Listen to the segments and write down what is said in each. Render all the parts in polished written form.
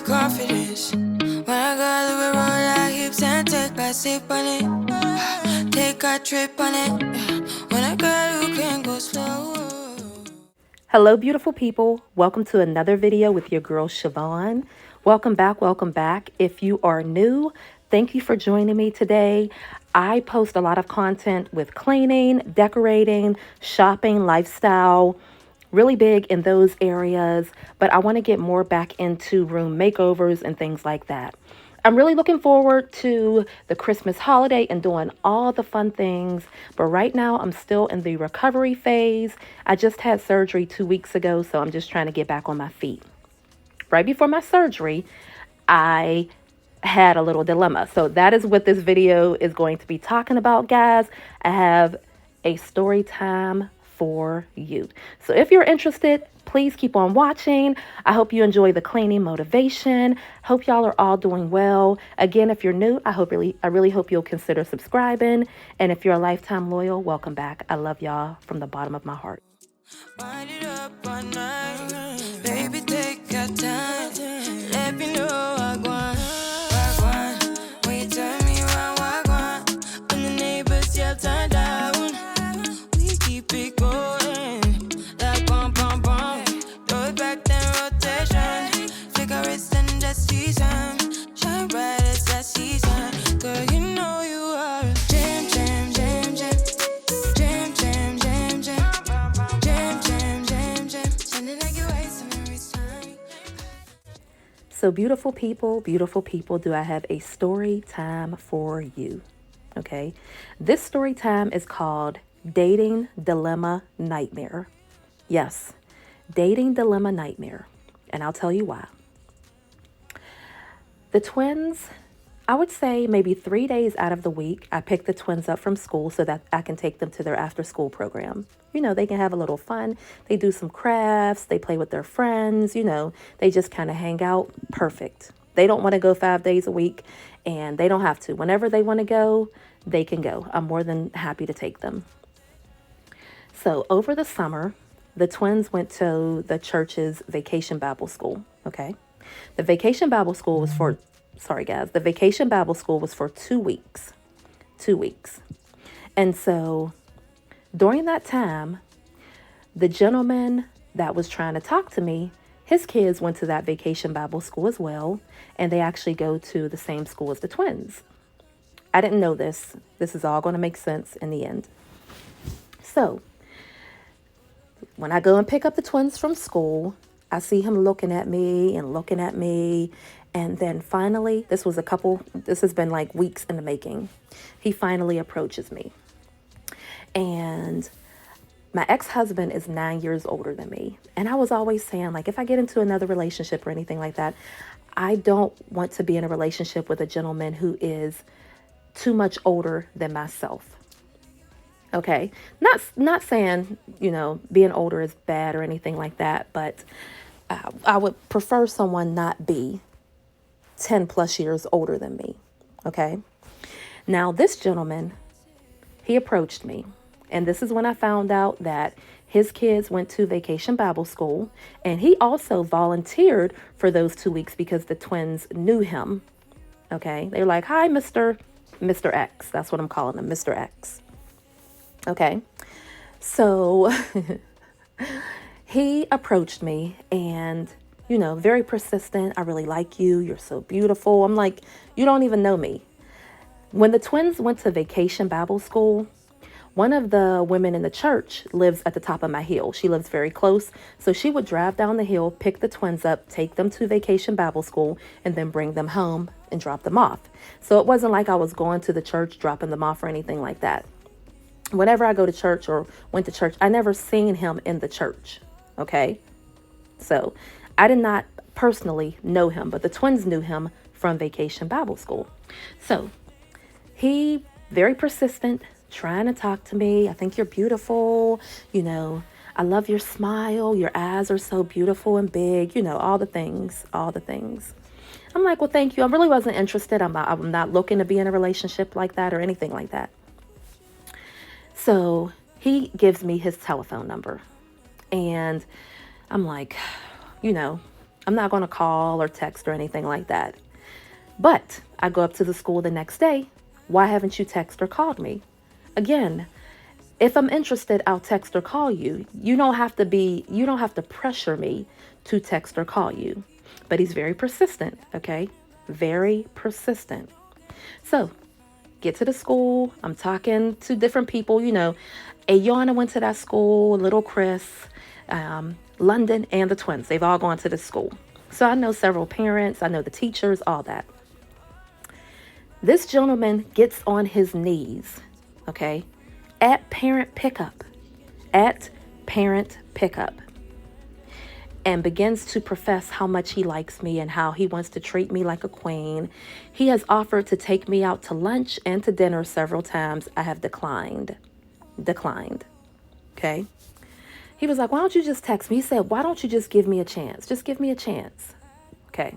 with confidence. When I got the roll like hips and take a sip on it. Take a trip on it. When I got you can go slow. Hello, beautiful people. Welcome to another video with your girl, Sha-Von. Welcome back, welcome back. If you are new, thank you for joining me today. I post a lot of content with cleaning, decorating, shopping, lifestyle, really big in those areas, but I want to get more back into room makeovers and things like that. I'm really looking forward to the Christmas holiday and doing all the fun things. But right now, I'm still in the recovery phase. I just had surgery 2 weeks ago, so I'm just trying to get back on my feet. Right before my surgery, I had a little dilemma. So that is what this video is going to be talking about, guys. I have a story time for you. So if you're interested, please keep on watching. I hope you enjoy the cleaning motivation. Hope y'all are all doing well. Again, if you're new, I really hope you'll consider subscribing. And if you're a lifetime loyal, welcome back. I love y'all from the bottom of my heart. Wind it up all night. Baby, take your time. Let me know I want. When you turn me around, I want. When the neighbors yell, turn down. We keep it going. Like bum, bum, bum. Throw it back, then rotation. Cigarettes and the season. Shine bright as that season. Girl, you know you are a jam, jam, jam, jam. Jam, jam, jam, jam. Jam, jam, jam, jam. Sounding like you're wasting every time. So beautiful people, do I have a story time for you? Okay. This story time is called Dating Dilemma Nightmare. Yes, Dating Dilemma Nightmare. And I'll tell you why. The twins, I would say maybe 3 days out of the week, I pick the twins up from school so that I can take them to their after school program. You know, they can have a little fun. They do some crafts. They play with their friends. You know, they just kind of hang out. Perfect. They don't want to go 5 days a week, and they don't have to. Whenever they want to go, they can go. I'm more than happy to take them. So over the summer, the twins went to the church's vacation Bible school. Okay. The vacation Bible school was for, sorry guys, the vacation Bible school was for 2 weeks. 2 weeks. And so during that time, the gentleman that was trying to talk to me, his kids went to that vacation Bible school as well. And they actually go to the same school as the twins. I didn't know this. This is all going to make sense in the end. So when I go and pick up the twins from school, I see him looking at me and looking at me. And then finally, this has been like weeks in the making. He finally approaches me. And my ex-husband is 9 years older than me. And I was always saying, like, if I get into another relationship or anything like that, I don't want to be in a relationship with a gentleman who is too much older than myself. Okay. Not saying, you know, being older is bad or anything like that, but I would prefer someone not be 10 plus years older than me. Okay. Now this gentleman, he approached me, and this is when I found out that his kids went to vacation Bible school, and he also volunteered for those 2 weeks because the twins knew him. Okay. They were like, hi, Mr. X. That's what I'm calling him, Mr. X. Okay. So he approached me and, you know, very persistent. I really like you. You're so beautiful. I'm like, you don't even know me. When the twins went to vacation Bible school, one of the women in the church lives at the top of my hill. She lives very close. So she would drive down the hill, pick the twins up, take them to vacation Bible school, and then bring them home and drop them off. So it wasn't like I was going to the church, dropping them off or anything like that. Whenever I go to church or went to church, I never seen him in the church. Okay. So I did not personally know him, but the twins knew him from vacation Bible school. So he, very persistent, trying to talk to me. I think you're beautiful. You know, I love your smile. Your eyes are so beautiful and big. You know, all the things. I'm like, well, thank you. I really wasn't interested. I'm not looking to be in a relationship like that or anything like that. So he gives me his telephone number, and I'm like, you know, I'm not going to call or text or anything like that. But I go up to the school the next day. Why haven't you texted or called me? Again, if I'm interested, I'll text or call you. You don't have to pressure me to text or call you. But he's very persistent, okay? Very persistent. So, get to the school. I'm talking to different people, Ayana went to that school, little Chris, London, and the twins. They've all gone to the school. So I know several parents. I know the teachers, all that. This gentleman gets on his knees, okay, at parent pickup, and begins to profess how much he likes me and how he wants to treat me like a queen. He has offered to take me out to lunch and to dinner several times. I have declined, okay? He was like, why don't you just text me? He said, why don't you just give me a chance? Just give me a chance, okay?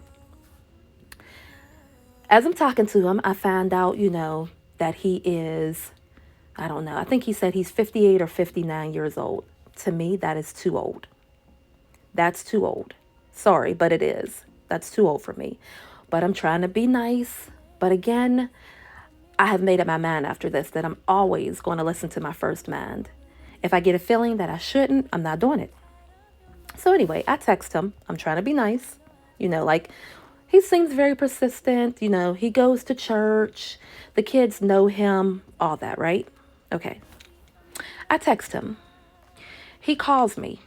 As I'm talking to him, I find out, that he is, I don't know, I think he said he's 58 or 59 years old. To me, that is too old. That's too old. Sorry, but it is. That's too old for me. But I'm trying to be nice. But again, I have made up my mind after this that I'm always going to listen to my first mind. If I get a feeling that I shouldn't, I'm not doing it. So anyway, I text him. I'm trying to be nice. He seems very persistent. He goes to church. The kids know him, all that, right? Okay. I text him. He calls me.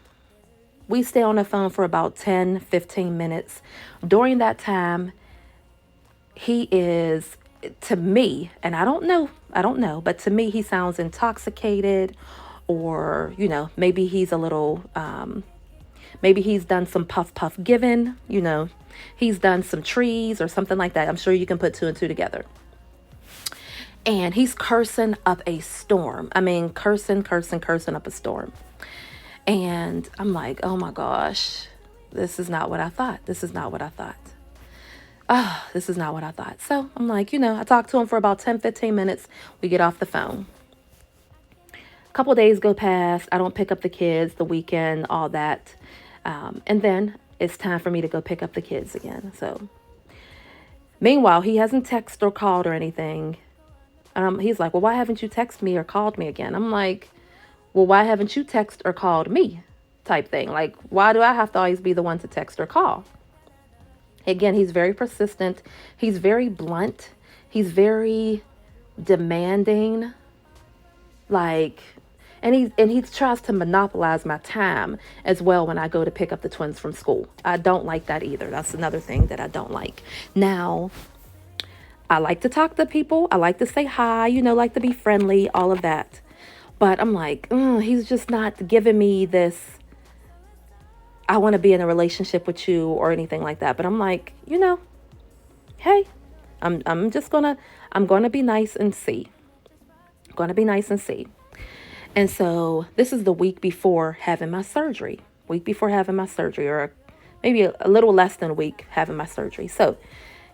We stay on the phone for about 10, 15 minutes. During that time, he is, to me, and I don't know, but to me, he sounds intoxicated, or, maybe he's a little, maybe he's done some puff giving, he's done some trees or something like that. I'm sure you can put two and two together. And he's cursing up a storm. I mean, cursing up a storm. And I'm like, oh my gosh, this is not what I thought. This is not what I thought. So I'm like, I talked to him for about 10, 15 minutes. We get off the phone. A couple of days go past. I don't pick up the kids, the weekend, all that. And then it's time for me to go pick up the kids again. So meanwhile, he hasn't texted or called or anything. He's like, well, why haven't you texted me or called me again? I'm like, well, why haven't you texted or called me? Type thing. Like, why do I have to always be the one to text or call? Again, he's very persistent. He's very blunt. He's very demanding. And he tries to monopolize my time as well when I go to pick up the twins from school. I don't like that either. That's another thing that I don't like. Now, I like to talk to people. I like to say hi, like to be friendly, all of that. But I'm like, he's just not giving me this, I want to be in a relationship with you or anything like that. But I'm like, hey, I'm going to be nice and see. And so this is the week before having my surgery. Or maybe a little less than a week having my surgery. So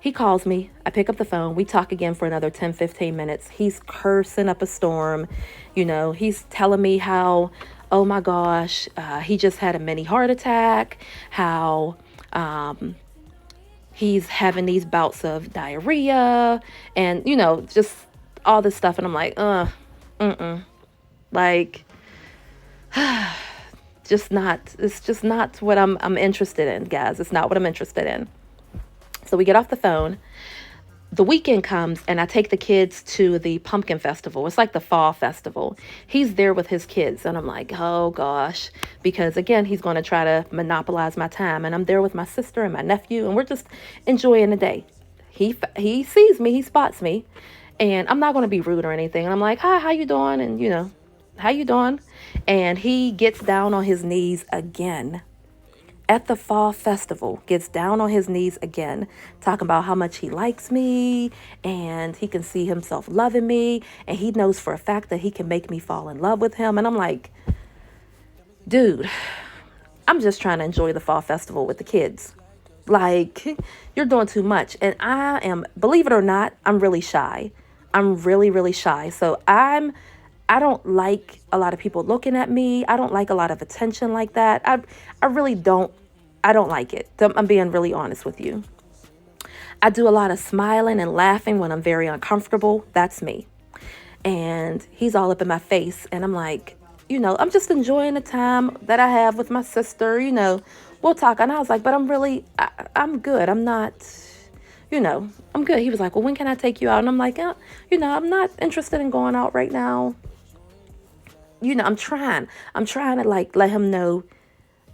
he calls me. I pick up the phone. We talk again for another 10, 15 minutes. He's cursing up a storm. He's telling me how, oh my gosh, he just had a mini heart attack, how he's having these bouts of diarrhea and, just all this stuff. And I'm like, it's just not what I'm interested in, guys. It's not what I'm interested in. So we get off the phone. The weekend comes and I take the kids to the pumpkin festival. It's like the fall festival. He's there with his kids and I'm like, oh gosh, because again, he's going to try to monopolize my time. And I'm there with my sister and my nephew and we're just enjoying the day. He sees me, he spots me, and I'm not going to be rude or anything. And I'm like, hi, how you doing? And how you doing? And he gets down on his knees again. At the fall festival, gets down on his knees again, talking about how much he likes me and he can see himself loving me and he knows for a fact that he can make me fall in love with him. And I'm like, dude, I'm just trying to enjoy the fall festival with the kids. You're doing too much. And I am, believe it or not, I'm really shy. I'm really, really shy. So I don't like a lot of people looking at me. I don't like a lot of attention like that. I really don't I don't like it. I'm being really honest with you. I do a lot of smiling and laughing when I'm very uncomfortable. That's me. And he's all up in my face. And I'm like, I'm just enjoying the time that I have with my sister. We'll talk. And I was like, but I'm good. I'm not, I'm good. He was like, well, when can I take you out? And I'm like, I'm not interested in going out right now. I'm trying to like let him know.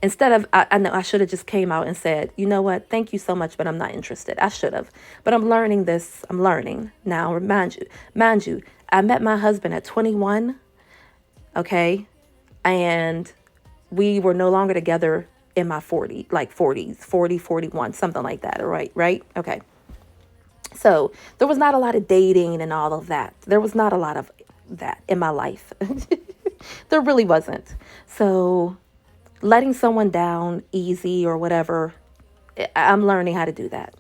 Instead of, I know I should have just came out and said, you know what, thank you so much, but I'm not interested. I should have. But I'm learning this. I'm learning now. Mind you, I met my husband at 21, okay? And we were no longer together in my 40s, 40, 41, something like that, right? Okay. So there was not a lot of dating and all of that. There was not a lot of that in my life. There really wasn't. So letting someone down easy or whatever, I'm learning how to do that.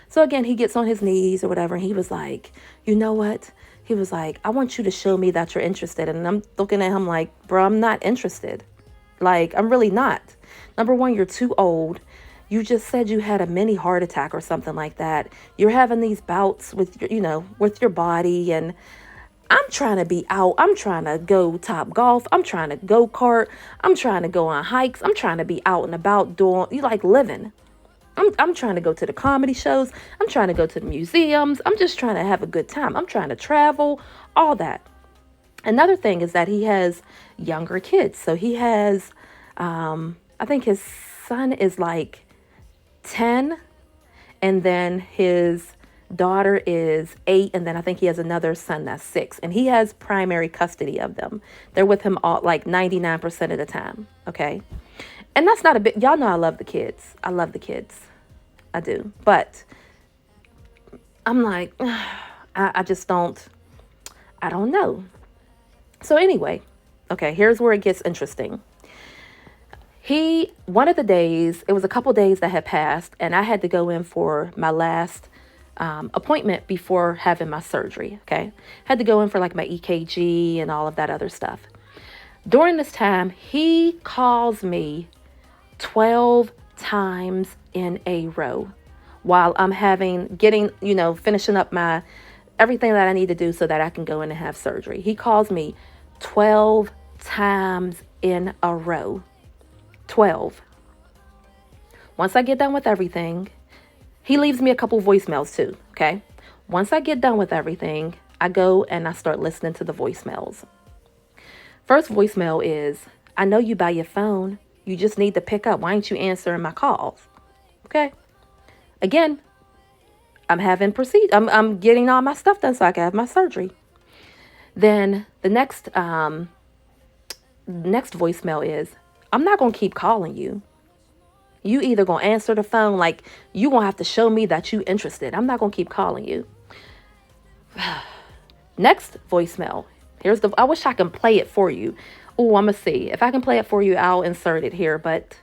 So again, he gets on his knees or whatever, and he was like, you know what? He was like, I want you to show me that you're interested. And I'm looking at him like, bro, I'm not interested. Like, I'm really not. Number one, you're too old. You just said you had a mini heart attack or something like that. You're having these bouts with your, with your body, and I'm trying to be out. I'm trying to go top golf. I'm trying to go kart. I'm trying to go on hikes. I'm trying to be out and about doing, living. I'm trying to go to the comedy shows. I'm trying to go to the museums. I'm just trying to have a good time. I'm trying to travel, all that. Another thing is that he has younger kids. So he has, I think his son is like 10, and then his daughter is 8, and then I think he has another son that's 6, and he has primary custody of them. They're with him all like 99% of the time. Okay. And that's not a bit, y'all know I love the kids. I love the kids. I do. But I'm like, I just don't, I don't know. So anyway, okay, here's where it gets interesting. One of the days, it was a couple days that had passed, and I had to go in for my last appointment before having my surgery. Okay. Had to go in for like my EKG and all of that other stuff. During this time, he calls me 12 times in a row while I'm finishing up my everything that I need to do so that I can go in and have surgery. He calls me 12 times in a row. 12. Once I get done with everything, he leaves me a couple voicemails too, okay? Once I get done with everything, I go and I start listening to the voicemails. First voicemail is, I know you by your phone. You just need to pick up. Why aren't you answering my calls? Okay. Again, I'm getting all my stuff done so I can have my surgery. Then the next voicemail is, I'm not going to keep calling you. You either going to answer the phone, like you going to have to show me that you interested. I'm not going to keep calling you. Next voicemail. I wish I can play it for you. Oh, I'm going to see. If I can play it for you, I'll insert it here. But,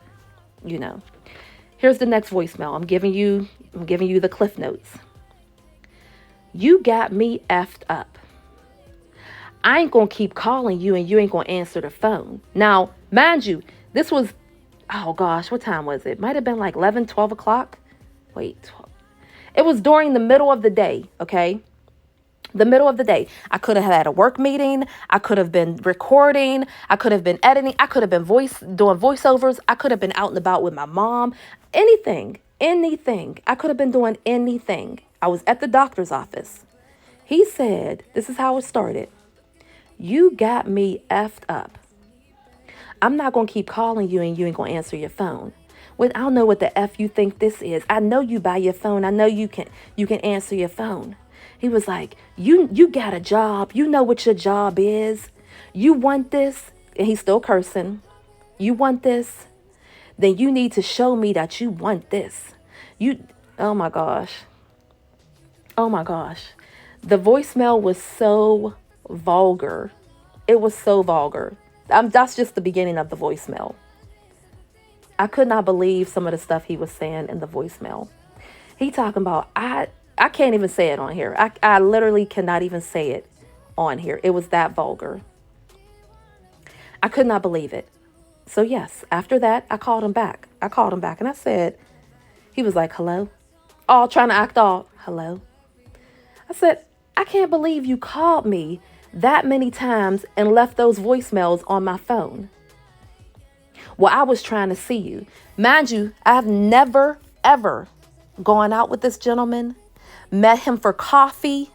here's the next voicemail. I'm giving you the Cliff Notes. You got me effed up. I ain't going to keep calling you and you ain't going to answer the phone. Now, mind you, this was, oh gosh, what time was it? Might have been like 11, 12 o'clock. Wait, 12. It was during the middle of the day, okay? The middle of the day. I could have had a work meeting. I could have been recording. I could have been editing. I could have been doing voiceovers. I could have been out and about with my mom. Anything. I could have been doing anything. I was at the doctor's office. He said, this is how it started. You got me effed up. I'm not going to keep calling you and you ain't going to answer your phone. Well, I don't know what the F you think this is. I know you by your phone. I know you can answer your phone. He was like, you got a job. You know what your job is. You want this. And he's still cursing. You want this. Then you need to show me that you want this. Oh my gosh. Oh my gosh. The voicemail was so vulgar. It was so vulgar. That's just the beginning of the voicemail. I could not believe some of the stuff he was saying in the voicemail. He talking about, I can't even say it on here. I literally cannot even say it on here. It was that vulgar. I could not believe it. So yes, after that, I called him back. And I said, he was like, hello? All trying to act all, hello? I said, I can't believe you called me that many times and left those voicemails on my phone. Well, I was trying to see you. Mind you, I've never, ever gone out with this gentleman, met him for coffee,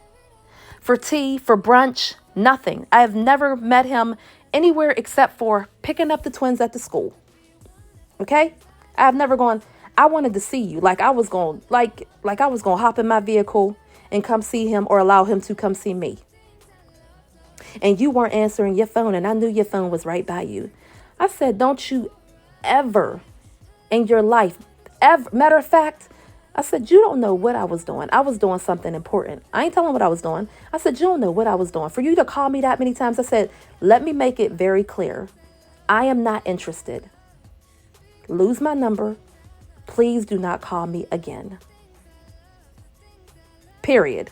for tea, for brunch, nothing. I have never met him anywhere except for picking up the twins at the school. Okay? I've never gone. I wanted to see you. Like I was going to hop in my vehicle and come see him or allow him to come see me. And you weren't answering your phone and I knew your phone was right by you. I said, don't you ever in your life, ever, matter of fact, I said, you don't know what I was doing. I was doing something important. I ain't telling what I was doing. I said, you don't know what I was doing. For you to call me that many times, I said, let me make it very clear. I am not interested. Lose my number. Please do not call me again. Period.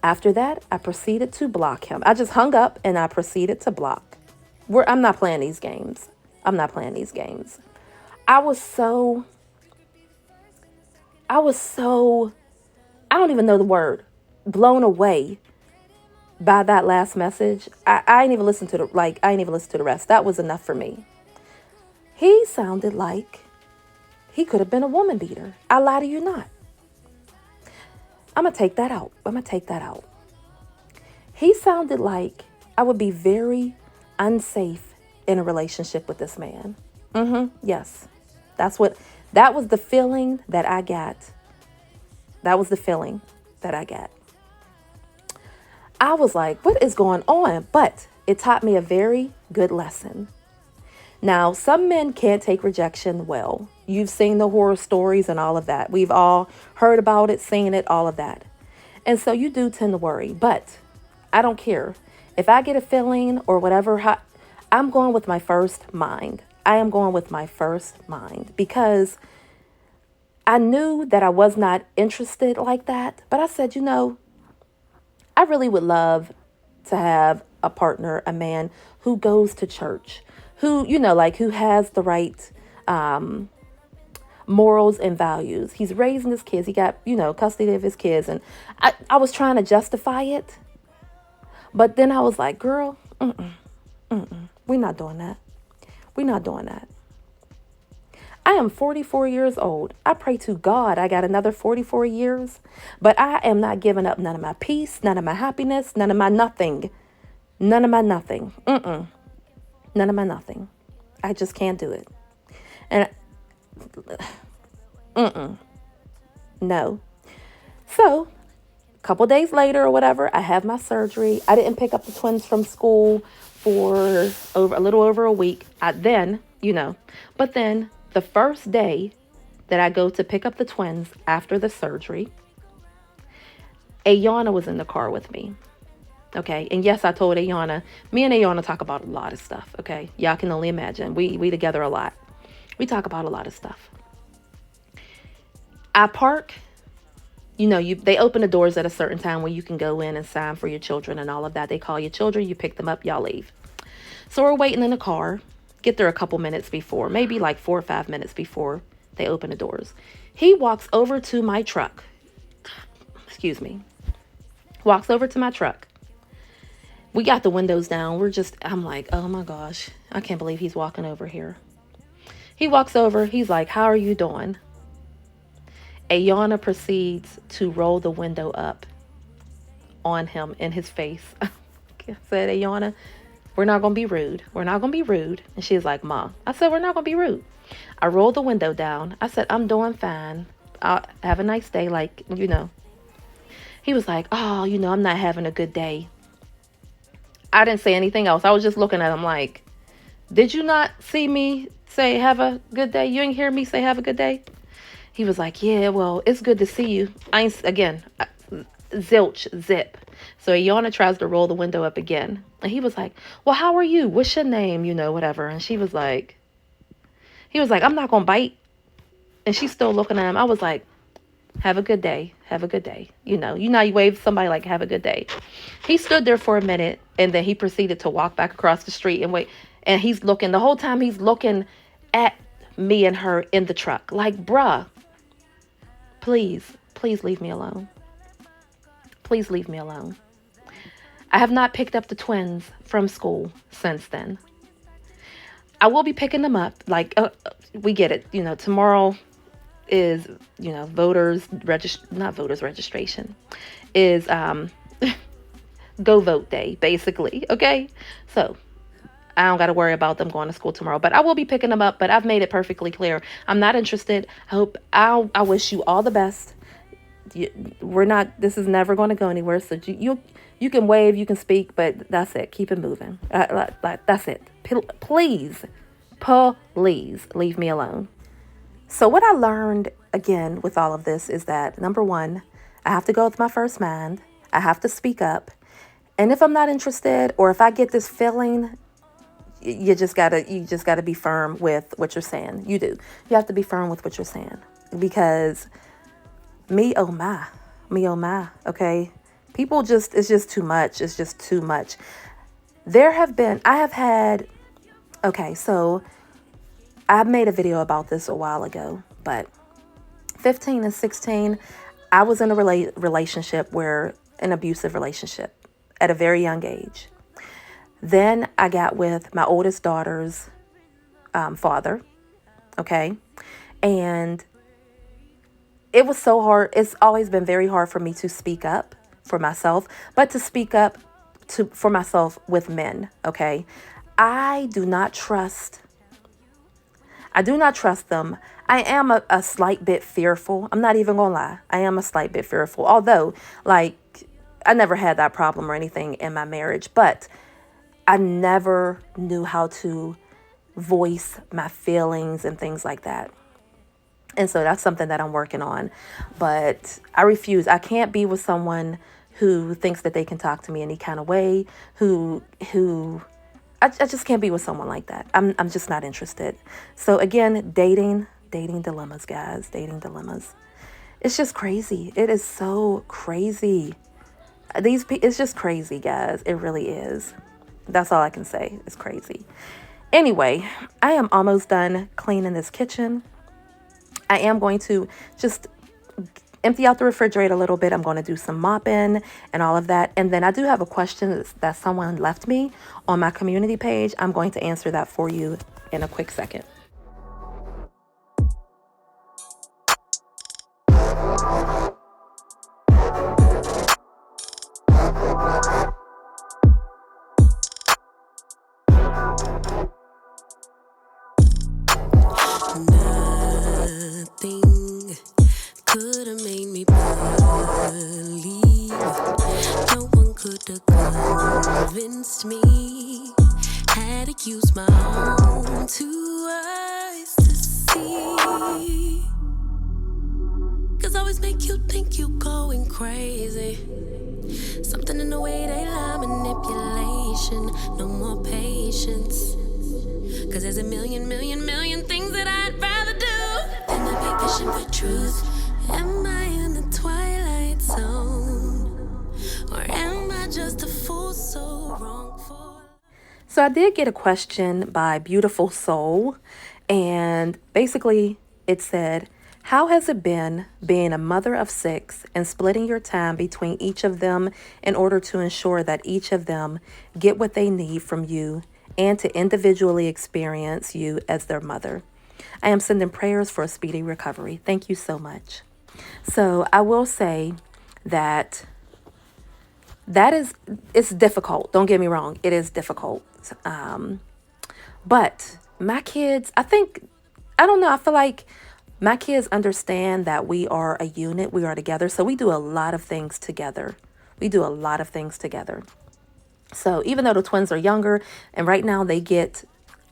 After that, I proceeded to block him. I just hung up and I proceeded to block. I'm not playing these games. I was so, I don't even know the word, blown away by that last message. I ain't even listened to the rest. That was enough for me. He sounded like he could have been a woman beater. I lie to you not. I'm going to take that out. He sounded like I would be very unsafe in a relationship with this man. Yes. That was the feeling that I got. I was like, what is going on? But it taught me a very good lesson. Now, some men can't take rejection well. You've seen the horror stories and all of that. We've all heard about it, seen it, all of that. And so you do tend to worry, but I don't care. If I get a feeling or whatever, I'm going with my first mind. I am going with my first mind because I knew that I was not interested like that. But I said, I really would love to have a partner, a man who goes to church, who, who has the right morals and values. He's raising his kids. He got, custody of his kids. And I was trying to justify it. But then I was like, girl, we're not doing that. I am 44 years old. I pray to God I got another 44 years. But I am not giving up none of my peace, none of my happiness, none of my nothing. None of my nothing. None of my nothing. I just can't do it. And no. So, a couple days later or whatever, I have my surgery. I didn't pick up the twins from school for a little over a week. But then the first day that I go to pick up the twins after the surgery, Ayana was in the car with me. Okay. And yes, I told Ayana, me and Ayana talk about a lot of stuff. Okay. Y'all can only imagine. We together a lot. We talk about a lot of stuff. I park, they open the doors at a certain time where you can go in and sign for your children and all of that. They call your children, you pick them up, y'all leave. So we're waiting in the car, get there a couple minutes before, maybe like 4 or 5 minutes before they open the doors. He walks over to my truck. Walks over to my truck. We got the windows down. I'm like, oh my gosh, I can't believe he's walking over here. He walks over. He's like, how are you doing? Ayana proceeds to roll the window up on him in his face. I said, Ayana, we're not going to be rude. And she's like, Ma. I said, we're not going to be rude. I rolled the window down. I said, I'm doing fine. I'll have a nice day. He was like, oh, I'm not having a good day. I didn't say anything else. I was just looking at him like, did you not see me say have a good day? You didn't hear me say have a good day? He was like, yeah, well, it's good to see you. Zilch, zip. So Ayana tries to roll the window up again. And he was like, well, how are you? What's your name? Whatever. And he was like, I'm not going to bite. And she's still looking at him. I was like, have a good day. Have a good day. You wave somebody like, have a good day. He stood there for a minute and then he proceeded to walk back across the street and wait. And he's looking, the whole time he's looking at me and her in the truck. Like, bruh, please, please leave me alone. Please leave me alone. I have not picked up the twins from school since then. I will be picking them up. Like, we get it. You know, tomorrow is, you know, not voters registration, is go vote day, basically. Okay. So I don't got to worry about them going to school tomorrow, but I will be picking them up. But I've made it perfectly clear. I'm not interested. I wish you all the best. This is never going to go anywhere. So you can wave, you can speak, but that's it. Keep it moving. That's it. Please leave me alone. So what I learned again with all of this is that, number one, I have to go with my first mind. I have to speak up. And if I'm not interested, or if I get this feeling, you just gotta be firm with what you're saying. You do. You have to be firm with what you're saying, because oh my, okay? It's just too much. It's just too much. Okay, so I made a video about this a while ago, but 15 and 16, I was in a relationship an abusive relationship at a very young age. Then I got with my oldest daughter's father, okay? And it was so hard. It's always been very hard for me to speak up for myself, but to speak up for myself with men, okay? I do not trust them. I am a slight bit fearful. I'm not even gonna lie. I am a slight bit fearful. Although, like, I never had that problem or anything in my marriage, but I never knew how to voice my feelings and things like that. And so that's something that I'm working on. But I refuse. I can't be with someone who thinks that they can talk to me any kind of way, I just can't be with someone like that. I'm just not interested. So again, dating dilemmas, guys, dating dilemmas. It's just crazy. It is so crazy. It's just crazy, guys. It really is. That's all I can say. It's crazy. Anyway, I am almost done cleaning this kitchen. I am going to just empty out the refrigerator a little bit. I'm going to do some mopping and all of that. And then I do have a question that someone left me on my community page. I'm going to answer that for you in a quick second. Nothing could have made me believe. No one could have convinced me. Had to use my own 2 eyes to see. 'Cause always make you think you going crazy. Something in the way they lie, manipulation. No more patience. 'Cause there's a million things that I'd rather do than to be fishing for truth. Am I in the twilight zone? Or am I just a fool so wrong for? So I did get a question by Beautiful Soul. And basically it said, how has it been being a mother of 6 and splitting your time between each of them in order to ensure that each of them get what they need from you and to individually experience you as their mother? I am sending prayers for a speedy recovery. Thank you so much. So I will say that it's difficult. Don't get me wrong. It is difficult. But my kids, I don't know. I feel like my kids understand that we are a unit. We are together. So we do a lot of things together. So even though the twins are younger and right now they get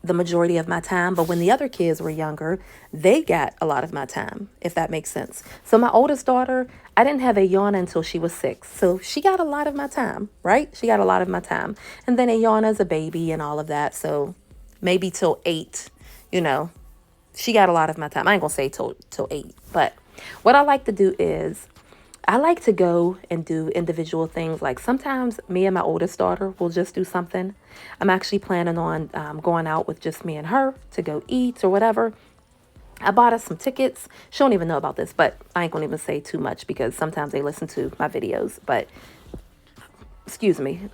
the majority of my time, but when the other kids were younger, they got a lot of my time, if that makes sense. So my oldest daughter, I didn't have Ayana until she was 6. So she got a lot of my time, right? She got a lot of my time. And then Ayana's a baby and all of that. So maybe till 8, she got a lot of my time. I ain't gonna say till 8, but what I like to do is I like to go and do individual things. Like sometimes me and my oldest daughter will just do something. I'm actually planning on going out with just me and her to go eat or whatever. I bought us some tickets. She don't even know about this, but I ain't gonna even say too much because sometimes they listen to my videos. But excuse me.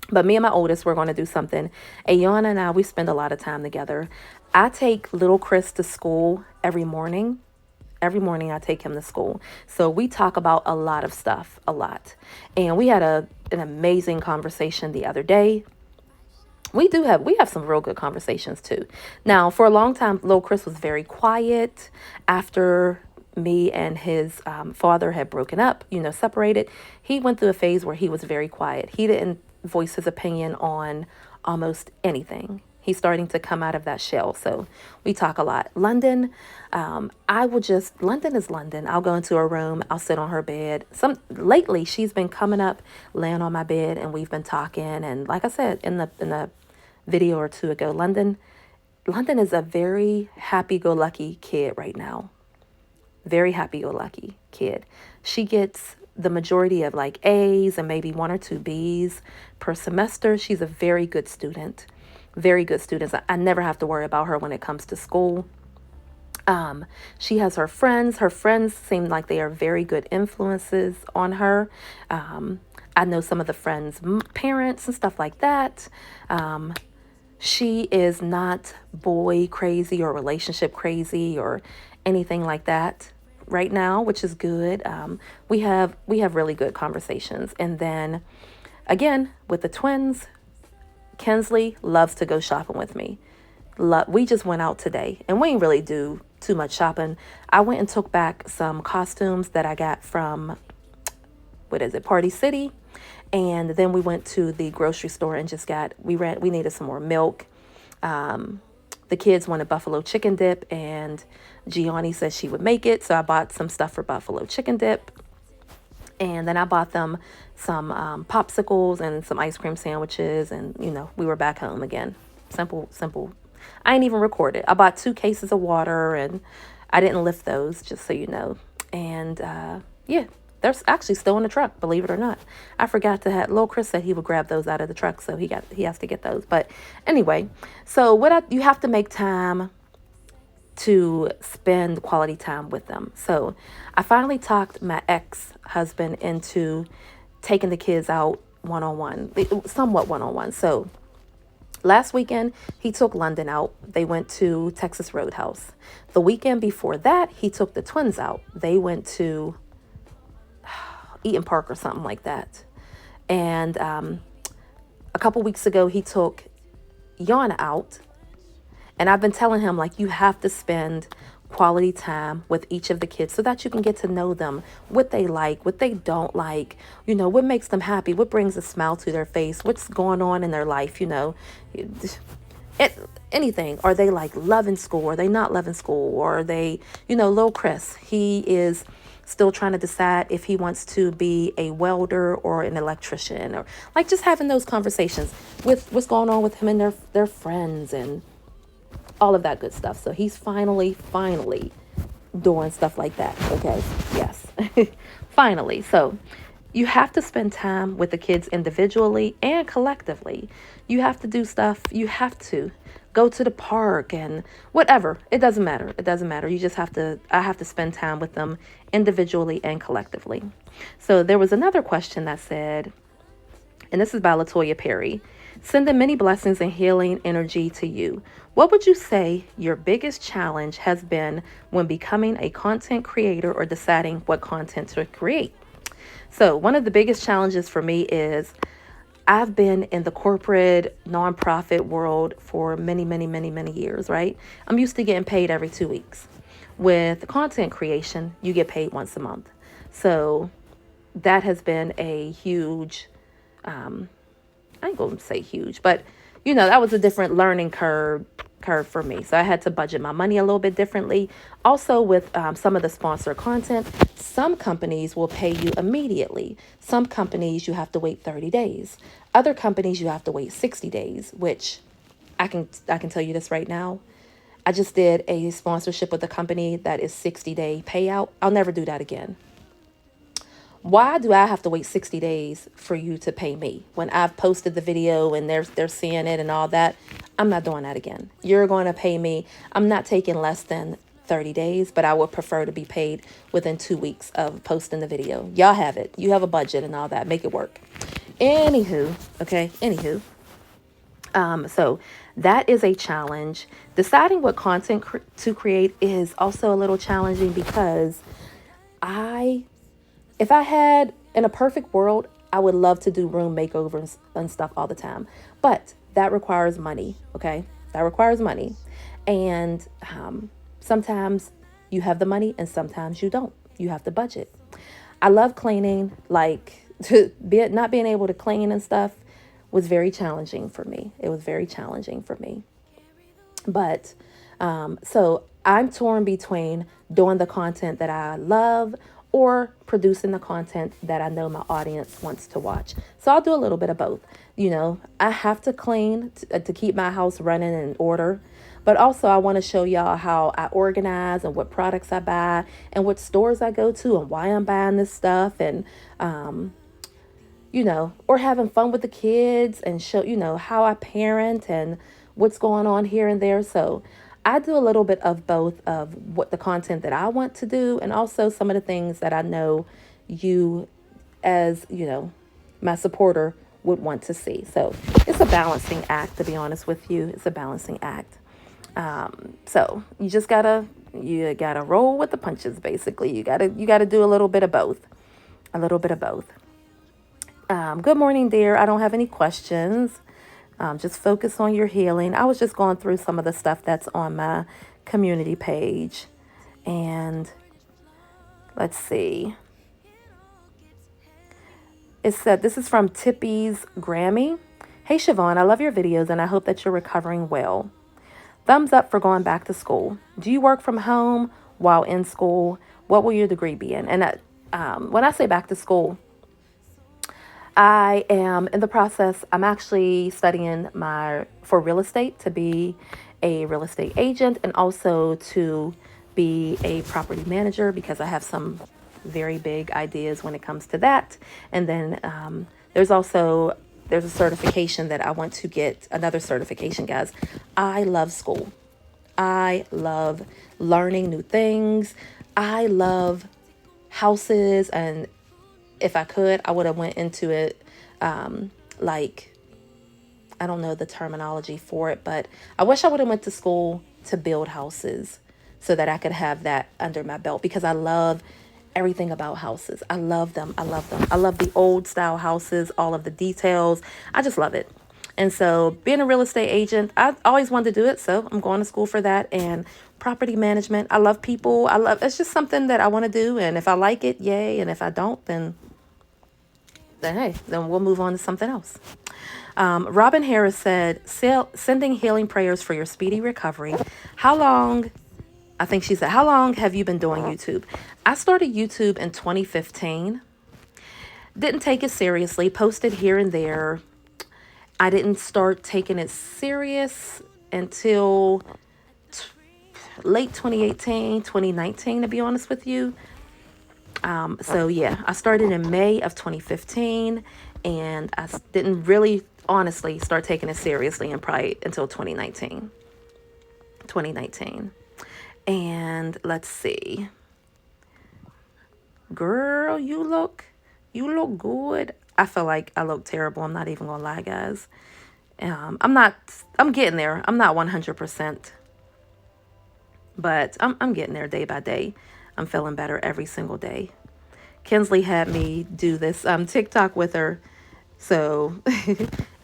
But me and my oldest, we're going to do something. Ayana and I, we spend a lot of time together. I take little Chris to school every morning. Every morning I take him to school. So we talk about a lot of stuff, a lot. And we had an amazing conversation the other day. We have some real good conversations too. Now, for a long time, little Chris was very quiet after me and his father had broken up, separated. He went through a phase where he was very quiet. He didn't voice his opinion on almost anything. He's starting to come out of that shell. So we talk a lot. London, London is London. I'll go into her room. I'll sit on her bed. Lately, she's been coming up, laying on my bed, and we've been talking. And like I said in the video or two ago, London is a very happy-go-lucky kid right now. Very happy-go-lucky kid. She gets the majority of like A's and maybe 1 or 2 B's per semester. She's a very good student. Very good student. I never have to worry about her when it comes to school. She has her friends. Her friends seem like they are very good influences on her. I know some of the friends' parents and stuff like that. She is not boy crazy or relationship crazy or anything like that right now, which is good. We have really good conversations. And then again, with the twins, Kinsley loves to go shopping with me. We just went out today and we didn't really do too much shopping. I went and took back some costumes that I got from, Party City. And then we went to the grocery store and we needed some more milk. The kids wanted buffalo chicken dip and Gianni said she would make it. So I bought some stuff for buffalo chicken dip. And then I bought them some popsicles and some ice cream sandwiches. And, we were back home again. Simple. I ain't even recorded. I bought 2 cases of water and I didn't lift those, just so you know. And yeah, they're actually still in the truck, believe it or not. I forgot to have, little Chris said he would grab those out of the truck. So he has to get those. But anyway, so you have to make time to spend quality time with them. So I finally talked my ex-husband into taking the kids out somewhat one-on-one. So last weekend, he took London out. They went to Texas Roadhouse. The weekend before that, he took the twins out. They went to Eaton Park or something like that. And a couple weeks ago, he took Yana out. And I've been telling him, like, you have to spend quality time with each of the kids so that you can get to know them, what they like, what they don't like, what makes them happy, what brings a smile to their face, what's going on in their life, anything. Are they like loving school? Are they not loving school? Or are they, little Chris, he is still trying to decide if he wants to be a welder or an electrician, or like just having those conversations with what's going on with him and their friends and all of that good stuff. So he's finally doing stuff like that. Okay. Yes. Finally. So you have to spend time with the kids individually and collectively. You have to do stuff. You have to go to the park and whatever. It doesn't matter. You just I have to spend time with them individually and collectively. So there was another question that said, and this is by Latoya Perry, sending many blessings and healing energy to you. What would you say your biggest challenge has been when becoming a content creator or deciding what content to create? So one of the biggest challenges for me is I've been in the corporate nonprofit world for many, many, many, many years, right? I'm used to getting paid every 2 weeks. With content creation, you get paid once a month. So that has been a huge, I ain't going to say huge, but that was a different learning curve for me. So I had to budget my money a little bit differently. Also with some of the sponsor content, some companies will pay you immediately. Some companies you have to wait 30 days. Other companies you have to wait 60 days, which I can tell you this right now. I just did a sponsorship with a company that is 60-day payout. I'll never do that again. Why do I have to wait 60 days for you to pay me when I've posted the video and they're seeing it and all that? I'm not doing that again. You're going to pay me. I'm not taking less than 30 days, but I would prefer to be paid within 2 weeks of posting the video. Y'all have it. You have a budget and all that. Make it work. Anywho, okay. Anywho, so that is a challenge. Deciding what content to create is also a little challenging because if I had, in a perfect world, I would love to do room makeovers and stuff all the time. But that requires money, okay? That requires money. And sometimes you have the money and sometimes you don't. You have to budget. I love cleaning. Like, not being able to clean and stuff was very challenging for me. It was very challenging for me. But so I'm torn between doing the content that I love or producing the content that I know my audience wants to watch. So I'll do a little bit of both. You know, I have to clean to keep my house running in order. But also I want to show y'all how I organize and what products I buy and what stores I go to and why I'm buying this stuff. And, you know, or having fun with the kids and show, you know, how I parent and what's going on here and there. So I do a little bit of both of what the content that I want to do and also some of the things that I know you as, you know, my supporter would want to see. So it's a balancing act, to be honest with you. It's a balancing act. So you just gotta roll with the punches, basically. You gotta do a little bit of both. A little bit of both. Good morning, dear. I don't have any questions. Just focus on your healing. I was just going through some of the stuff that's on my community page. And let's see. It said, this is from Tippy's Grammy. Hey, Sha-Von, I love your videos and I hope that you're recovering well. Thumbs up for going back to school. Do you work from home while in school? What will your degree be in? And when I say back to school, I am in the process. I'm actually studying for real estate, to be a real estate agent and also to be a property manager because I have some very big ideas when it comes to that. And then there's a certification that I want to get, another certification, guys. I love school. I love learning new things. I love houses, and if I could, I would have went into it, like, I don't know the terminology for it, but I wish I would have went to school to build houses so that I could have that under my belt because I love everything about houses. I love them. I love them. I love the old style houses, all of the details. I just love it. And so being a real estate agent, I always wanted to do it. So I'm going to school for that. And property management. I love people. It's just something that I want to do. And if I like it, yay. And if I don't, then hey, then we'll move on to something else. Robin Harris said, sending healing prayers for your speedy recovery. How long have you been doing YouTube? I started YouTube in 2015. Didn't take it seriously, posted here and there. I didn't start taking it serious until late 2018, 2019, to be honest with you. So yeah, I started in May of 2015 and I didn't really honestly start taking it seriously until 2019. And let's see. Girl, you look good. I feel like I look terrible. I'm not even gonna lie, guys. I'm getting there. I'm not 100%, but I'm getting there day by day. I'm feeling better every single day. Kinsley had me do this TikTok with her. So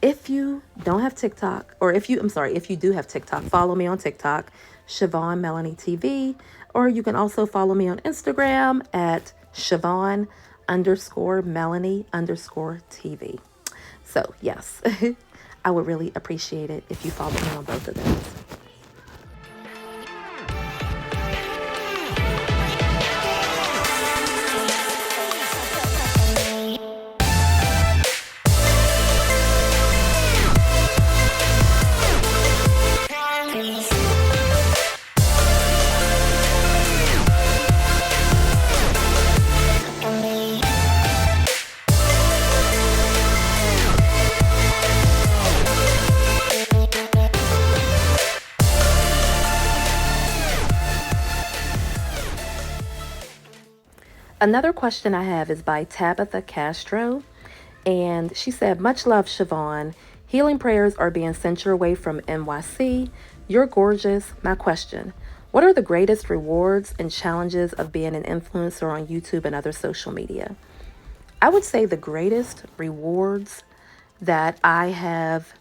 if you don't have TikTok, or if you do have TikTok, follow me on TikTok, ShyvonneMelanie TV, or you can also follow me on Instagram at Shyvonne_Melanie_TV. So yes, I would really appreciate it if you follow me on both of those. Another question I have is by Tabitha Castro. And she said, much love, SHYVONNE. Healing prayers are being sent your way from NYC. You're gorgeous. My question, what are the greatest rewards and challenges of being an influencer on YouTube and other social media? I would say the greatest rewards that I have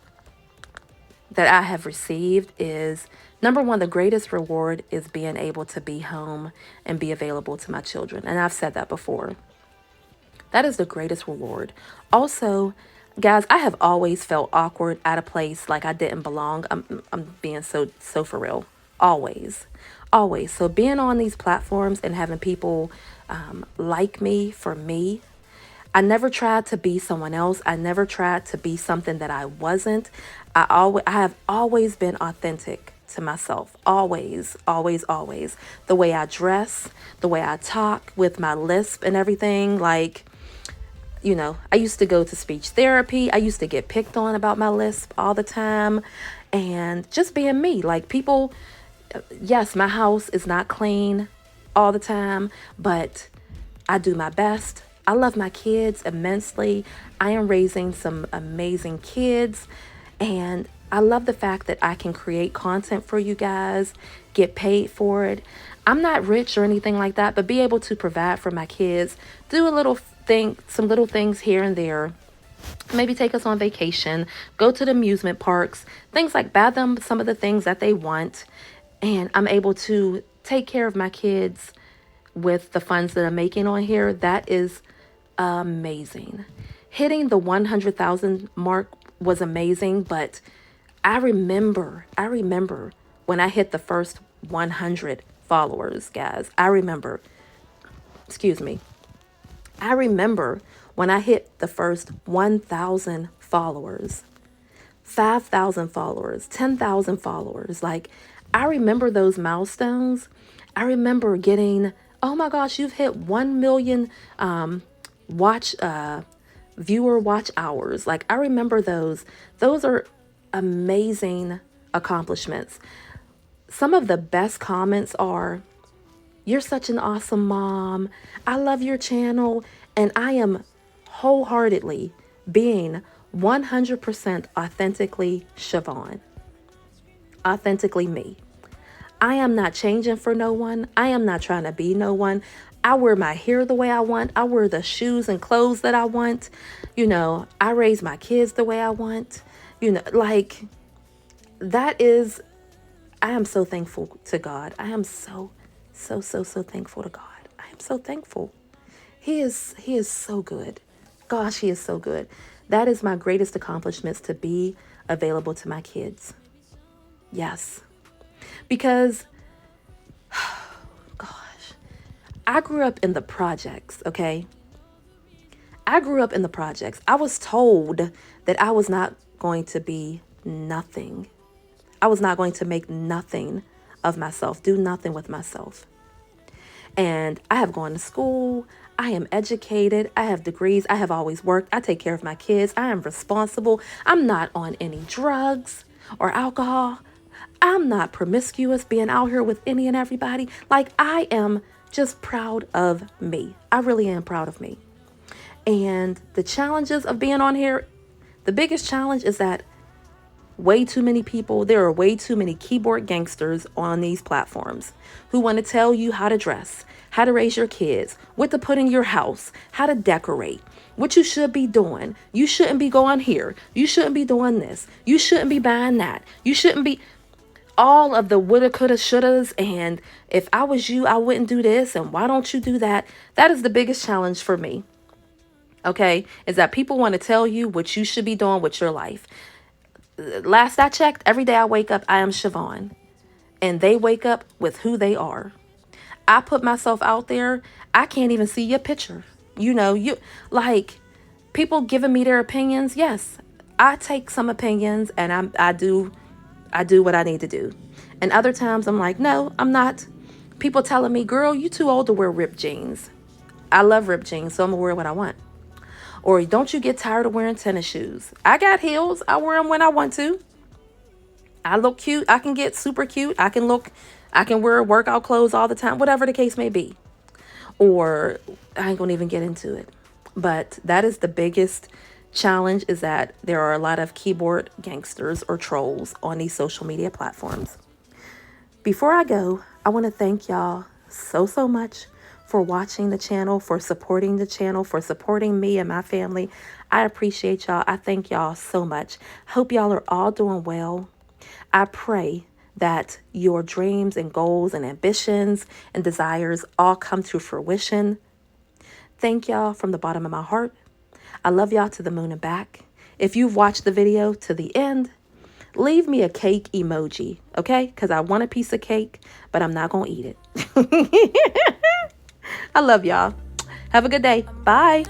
received is, number one, the greatest reward is being able to be home and be available to my children. And I've said that before. That is the greatest reward. Also, guys, I have always felt awkward, out of place, like I didn't belong. I'm being so for real. Always. Always. So being on these platforms and having people like me for me, I never tried to be someone else. I never tried to be something that I wasn't. I have always been authentic to myself. Always, always, always. The way I dress, the way I talk with my lisp and everything. Like, you know, I used to go to speech therapy. I used to get picked on about my lisp all the time. And just being me. Like, people, yes, my house is not clean all the time, but I do my best. I love my kids immensely. I am raising some amazing kids, and I love the fact that I can create content for you guys, get paid for it. I'm not rich or anything like that, but be able to provide for my kids, do a little thing, some little things here and there. Maybe take us on vacation, go to the amusement parks, things like buy them some of the things that they want. And I'm able to take care of my kids with the funds that I'm making on here. That is amazing. Hitting the 100,000 mark was amazing, but I remember when I hit the first 100 followers, guys. I remember when I hit the first 1,000 followers, 5,000 followers, 10,000 followers. Like, I remember those milestones. I remember getting, oh my gosh, you've hit 1 million viewer watch hours. Like, I remember those. Those are amazing accomplishments. Some of the best comments are, you're such an awesome mom. I love your channel. And I am wholeheartedly being 100% authentically SHYVONNE. Authentically me. I am not changing for no one. I am not trying to be no one. I wear my hair the way I want. I wear the shoes and clothes that I want. You know, I raise my kids the way I want. You know, like, that is, I am so thankful to God. I am so thankful to God. I am so thankful. He is so good. Gosh, he is so good. That is my greatest accomplishments, to be available to my kids. Yes. Because, gosh, I grew up in the projects, okay? I grew up in the projects. I was told that I was not going to be nothing. I was not going to make nothing of myself, do nothing with myself. And I have gone to school. I am educated. I have degrees. I have always worked. I take care of my kids. I am responsible. I'm not on any drugs or alcohol. I'm not promiscuous, being out here with any and everybody. Like, I am just proud of me. I really am proud of me. And the challenges of being on here, the biggest challenge is that way too many people, there are way too many keyboard gangsters on these platforms who want to tell you how to dress, how to raise your kids, what to put in your house, how to decorate, what you should be doing. You shouldn't be going here. You shouldn't be doing this. You shouldn't be buying that. You shouldn't be, all of the woulda, coulda, shouldas, and if I was you, I wouldn't do this, and why don't you do that? That is the biggest challenge for me, okay, is that people want to tell you what you should be doing with your life. Last I checked, every day I wake up, I am SHYVONNE, and they wake up with who they are. I put myself out there. I can't even see your picture. You know, you like, people giving me their opinions. Yes, I take some opinions, and I do what I need to do. And other times I'm like, no, I'm not. People telling me, girl, you too old to wear ripped jeans. I love ripped jeans, so I'm gonna wear what I want. Or don't you get tired of wearing tennis shoes? I got heels. I wear them when I want to. I look cute. I can get super cute. I can wear workout clothes all the time, whatever the case may be. or I ain't gonna even get into it. But that is the biggest challenge, is that there are a lot of keyboard gangsters or trolls on these social media platforms. Before I go, I want to thank y'all so much for watching the channel, for supporting the channel, for supporting me and my family. I appreciate y'all. I thank y'all so much. Hope y'all are all doing well. I pray that your dreams and goals and ambitions and desires all come to fruition. Thank y'all from the bottom of my heart. I love y'all to the moon and back. If you've watched the video to the end, leave me a cake emoji, okay? Because I want a piece of cake, but I'm not going to eat it. I love y'all. Have a good day. Bye.